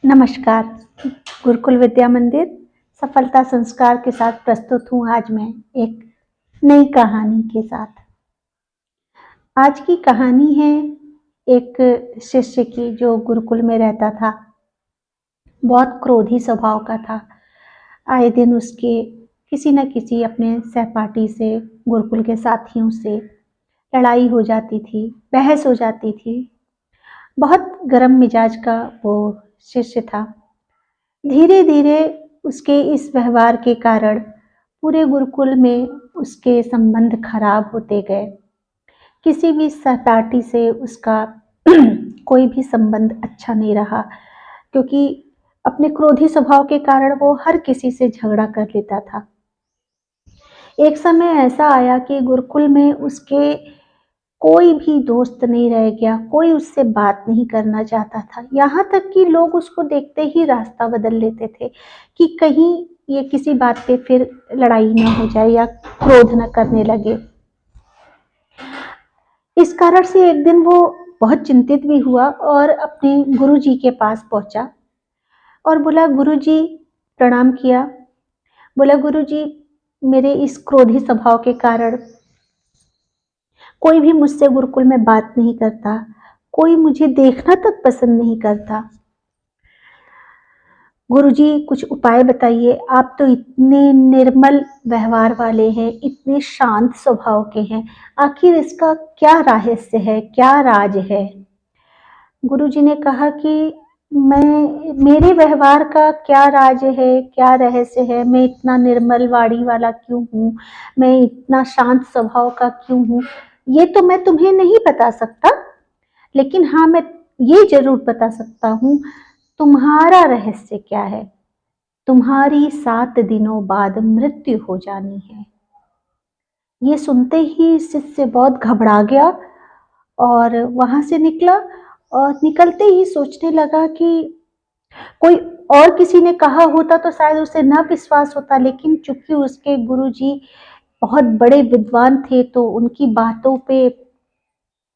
नमस्कार। गुरुकुल विद्या मंदिर सफलता संस्कार के साथ प्रस्तुत हूँ आज मैं एक नई कहानी के साथ। आज की कहानी है एक शिष्य की जो गुरुकुल में रहता था। बहुत क्रोधी स्वभाव का था। आए दिन उसके किसी न किसी अपने सहपाठी से, गुरुकुल के साथियों से लड़ाई हो जाती थी, बहस हो जाती थी। बहुत गर्म मिजाज का वो शिष्य था। धीरे-धीरे उसके इस व्यवहार के कारण पूरे गुरुकुल में उसके संबंध खराब होते गए। किसी भी सहपाठी से उसका कोई भी संबंध अच्छा नहीं रहा, क्योंकि अपने क्रोधी स्वभाव के कारण वो हर किसी से झगड़ा कर लेता था। एक समय ऐसा आया कि गुरुकुल में उसके कोई भी दोस्त नहीं रह गया, कोई उससे बात नहीं करना चाहता था। यहाँ तक कि लोग उसको देखते ही रास्ता बदल लेते थे कि कहीं ये किसी बात पे फिर लड़ाई ना हो जाए या क्रोध ना करने लगे। इस कारण से एक दिन वो बहुत चिंतित भी हुआ और अपने गुरुजी के पास पहुंचा और बोला, गुरुजी, प्रणाम किया। बोला, गुरुजी, मेरे इस क्रोधी स्वभाव के कारण कोई भी मुझसे गुरुकुल में बात नहीं करता, कोई मुझे देखना तक पसंद नहीं करता। गुरुजी, कुछ उपाय बताइए। आप तो इतने निर्मल व्यवहार वाले हैं, इतने शांत स्वभाव के हैं, आखिर इसका क्या रहस्य है, क्या राज है? गुरुजी ने कहा कि मेरे व्यवहार का क्या राज है, क्या रहस्य है? मैं इतना निर्मल वाणी वाला क्यों हूँ? मैं इतना शांत स्वभाव का क्यों हूँ? ये तो मैं तुम्हें नहीं बता सकता, लेकिन हाँ, मैं ये जरूर बता सकता हूँ, तुम्हारा रहस्य क्या है? तुम्हारी 7 दिनों बाद मृत्यु हो जानी है। ये सुनते ही शिष्य बहुत घबरा गया और वहां से निकला और निकलते ही सोचने लगा कि कोई और किसी ने कहा होता तो शायद उसे न विश्वास होता, लेकिन चूंकि उसके गुरुजी बहुत बड़े विद्वान थे तो उनकी बातों पे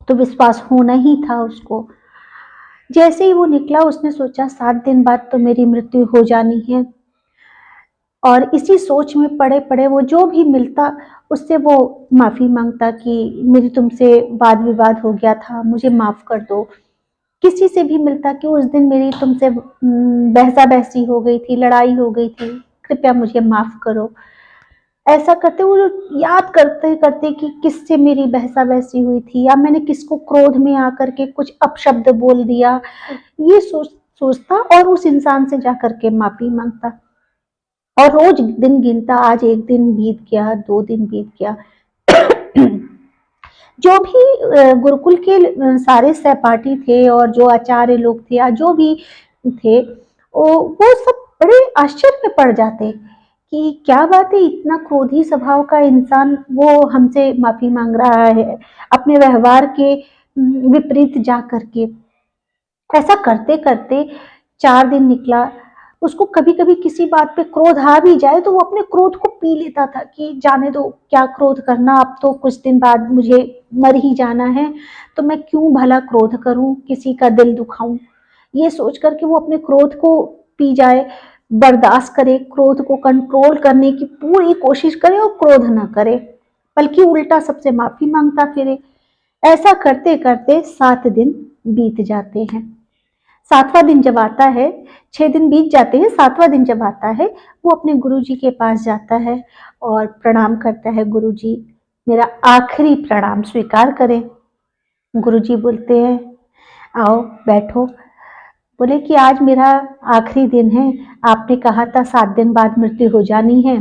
तो विश्वास होना ही था उसको। जैसे ही वो निकला उसने सोचा 7 दिन बाद तो मेरी मृत्यु हो जानी है, और इसी सोच में पड़े पड़े वो जो भी मिलता उससे वो माफी मांगता कि मेरी तुमसे वाद विवाद हो गया था, मुझे माफ कर दो। किसी से भी मिलता कि उस दिन मेरी तुमसे बहसा बहसी हो गई थी, लड़ाई हो गई थी, कृपया मुझे माफ करो। ऐसा करते वो याद करते करते कि किससे मेरी बहसा बहसी हुई थी या मैंने किसको क्रोध में आकर के कुछ अपशब्द बोल दिया, ये सोचता और उस इंसान से जाकर के माफी मांगता। और रोज दिन गिनता, आज एक दिन बीत गया, 2 दिन बीत गया। जो भी गुरुकुल के सारे सहपाठी थे और जो आचार्य लोग थे या जो भी थे, वो सब बड़े आश्चर्य में पड़ जाते कि क्या बात है, इतना क्रोधी स्वभाव का इंसान वो हमसे माफी मांग रहा है अपने व्यवहार के विपरीत जा करके। ऐसा करते करते 4 दिन निकला। उसको कभी कभी किसी बात पे क्रोध आ भी जाए तो वो अपने क्रोध को पी लेता था कि जाने दो, क्या क्रोध करना, अब तो कुछ दिन बाद मुझे मर ही जाना है, तो मैं क्यों भला क्रोध करूं, किसी का दिल दुखाऊं। ये सोच करके वो अपने क्रोध को पी जाए, बर्दाश्त करे, क्रोध को कंट्रोल करने की पूरी कोशिश करे और क्रोध ना करे, बल्कि उल्टा सबसे माफी मांगता फिरे। ऐसा करते करते 7 दिन बीत जाते हैं। 7वां दिन जब आता है, 6 दिन बीत जाते हैं, 7वां दिन जब आता है, वो अपने गुरुजी के पास जाता है और प्रणाम करता है, गुरुजी, मेरा आखिरी प्रणाम स्वीकार करें। गुरुजी बोलते हैं, आओ बैठो। बोले कि आज मेरा आखिरी दिन है, आपने कहा था 7 दिन बाद मृत्यु हो जानी है,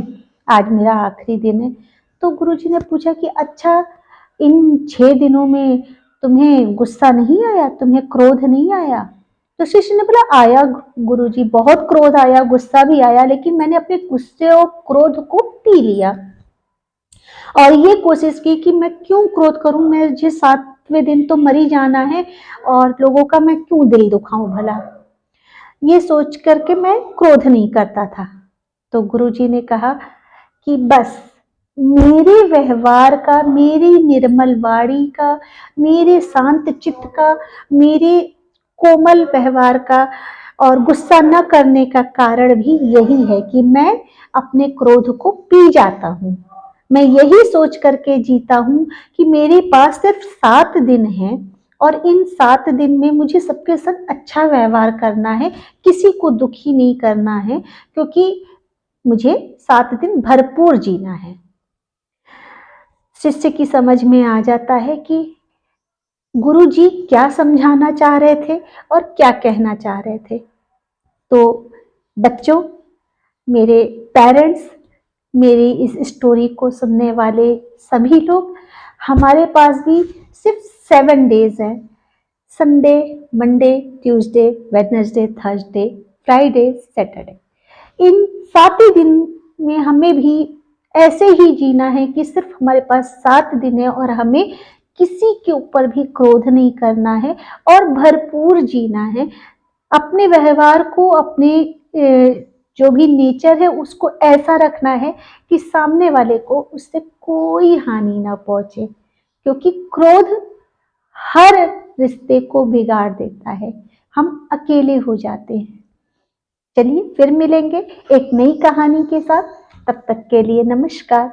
आज मेरा आखिरी दिन है। तो गुरुजी ने पूछा कि अच्छा, इन 6 दिनों में तुम्हें गुस्सा नहीं आया, तुम्हें क्रोध नहीं आया? तो शिष्य ने बोला, आया गुरुजी, बहुत क्रोध आया, गुस्सा भी आया, लेकिन मैंने अपने गुस्से और क्रोध को पी लिया और ये कोशिश की कि मैं क्यों क्रोध करूं, मुझे 7वें दिन तो मर ही जाना है और लोगों का मैं क्यों दिल दुखाऊं भला। ये सोच करके मैं क्रोध नहीं करता था। तो गुरुजी ने कहा कि बस मेरे व्यवहार का, मेरी निर्मल वाणी का, मेरे शांत चित्त का, मेरे कोमल व्यवहार का और गुस्सा न करने का कारण भी यही है कि मैं अपने क्रोध को पी जाता हूँ। मैं यही सोच करके जीता हूँ कि मेरे पास सिर्फ 7 दिन हैं और इन 7 दिन में मुझे सबके साथ अच्छा व्यवहार करना है, किसी को दुखी नहीं करना है, क्योंकि मुझे 7 दिन भरपूर जीना है। शिष्य की समझ में आ जाता है कि गुरुजी क्या समझाना चाह रहे थे और क्या कहना चाह रहे थे। तो बच्चों, मेरे पेरेंट्स, मेरी इस स्टोरी को सुनने वाले सभी लोग, हमारे पास भी सिर्फ 7 डेज है। Sunday, Monday, Tuesday, Wednesday, Thursday, Friday, Saturday. इन 7 ही दिन में हमें भी ऐसे ही जीना है कि सिर्फ हमारे पास 7 दिन है और हमें किसी के ऊपर भी क्रोध नहीं करना है और भरपूर जीना है। अपने व्यवहार को, अपने जो भी नेचर है उसको ऐसा रखना है कि सामने वाले को उससे कोई हानि ना पहुंचे, क्योंकि क्रोध हर रिश्ते को बिगाड़ देता है। हम अकेले हो जाते हैं। चलिए फिर मिलेंगे एक नई कहानी के साथ। तब तक के लिए नमस्कार।